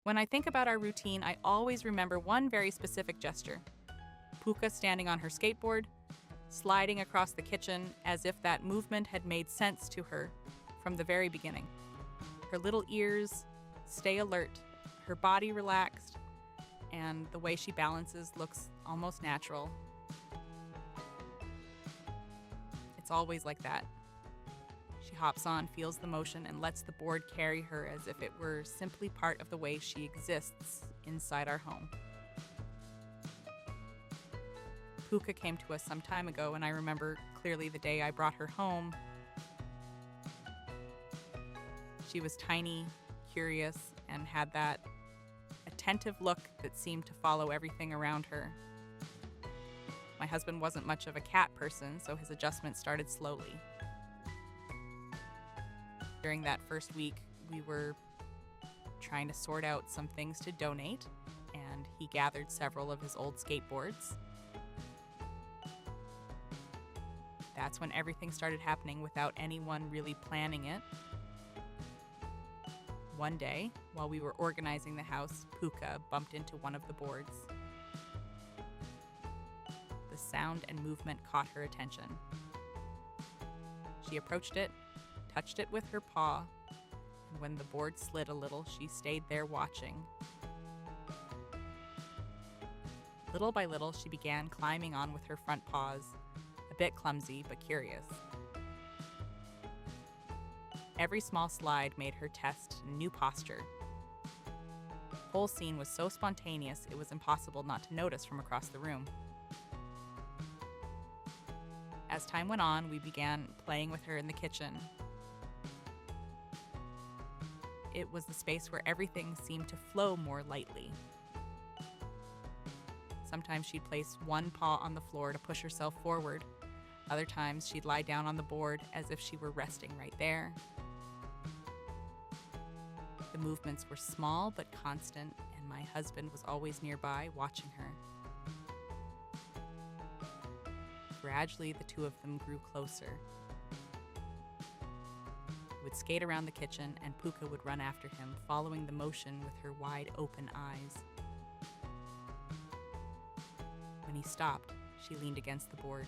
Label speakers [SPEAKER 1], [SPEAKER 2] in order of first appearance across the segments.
[SPEAKER 1] When I think about our routine, I always remember one very specific gesture. Puka standing on her skateboard, sliding across the kitchen as if that movement had made sense to her from the very beginning. Her little ears stay alert, her body relaxed, and the way she balances looks almost natural. It's always like that. She hops on, feels the motion, and lets the board carry her as if it were simply part of the way she exists inside our home. Puka came to us some time ago, and I remember clearly the day I brought her home. She was tiny, curious, and had that attentive look that seemed to follow everything around her. My husband wasn't much of a cat person, so his adjustment started slowly. During that first week, we were trying to sort out some things to donate, and he gathered several of his old skateboards. That's when everything started happening without anyone really planning it. One day, while we were organizing the house, Puka bumped into one of the boards. The sound and movement caught her attention. She approached it, touched it with her paw, and when the board slid a little, she stayed there watching. Little by little, she began climbing on with her front paws, a bit clumsy but curious. Every small slide made her test a new posture. The whole scene was so spontaneous, it was impossible not to notice from across the room. As time went on, we began playing with her in the kitchen. It was the space where everything seemed to flow more lightly. Sometimes she'd place one paw on the floor to push herself forward. Other times she'd lie down on the board as if she were resting right there. The movements were small but constant, and my husband was always nearby watching her. Gradually, the two of them grew closer. He would skate around the kitchen, and Puka would run after him, following the motion with her wide open eyes. When he stopped, she leaned against the board.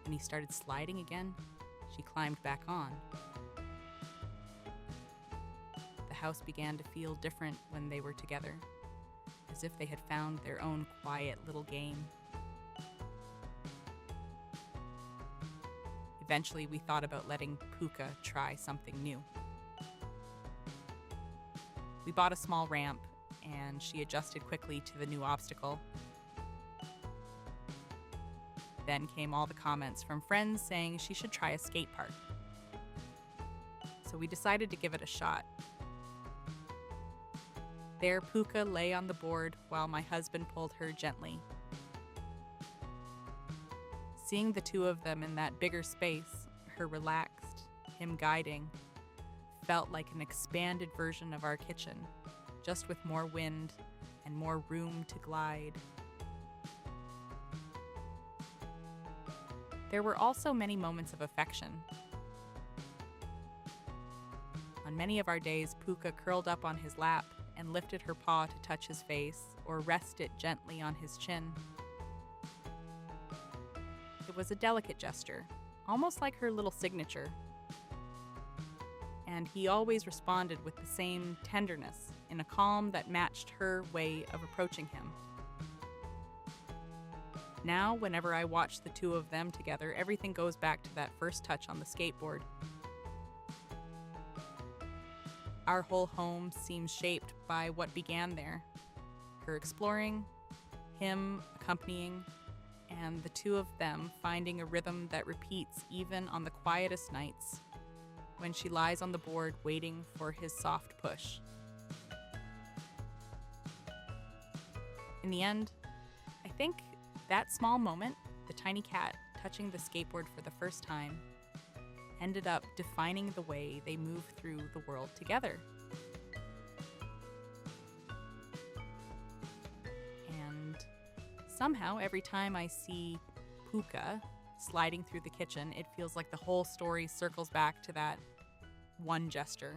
[SPEAKER 1] When he started sliding again, she climbed back on. The house began to feel different when they were together, as if they had found their own quiet little game. Eventually, we thought about letting Puka try something new. We bought a small ramp, and she adjusted quickly to the new obstacle. Then came all the comments from friends saying she should try a skate park. So we decided to give it a shot. There, Puka lay on the board while my husband pulled her gently. Seeing the two of them in that bigger space, her relaxed, him guiding, felt like an expanded version of our kitchen, just with more wind and more room to glide. There were also many moments of affection. On many of our days, Puka curled up on his lap and lifted her paw to touch his face or rest it gently on his chin. It was a delicate gesture, almost like her little signature. And he always responded with the same tenderness, in a calm that matched her way of approaching him. Now, whenever I watch the two of them together, everything goes back to that first touch on the skateboard. Our whole home seems shaped by what began there. Her exploring, him accompanying, and the two of them finding a rhythm that repeats even on the quietest nights when she lies on the board waiting for his soft push. In the end, I think that small moment, the tiny cat touching the skateboard for the first time, ended up defining the way they move through the world together. And somehow, every time I see Puka sliding through the kitchen, it feels like the whole story circles back to that one gesture.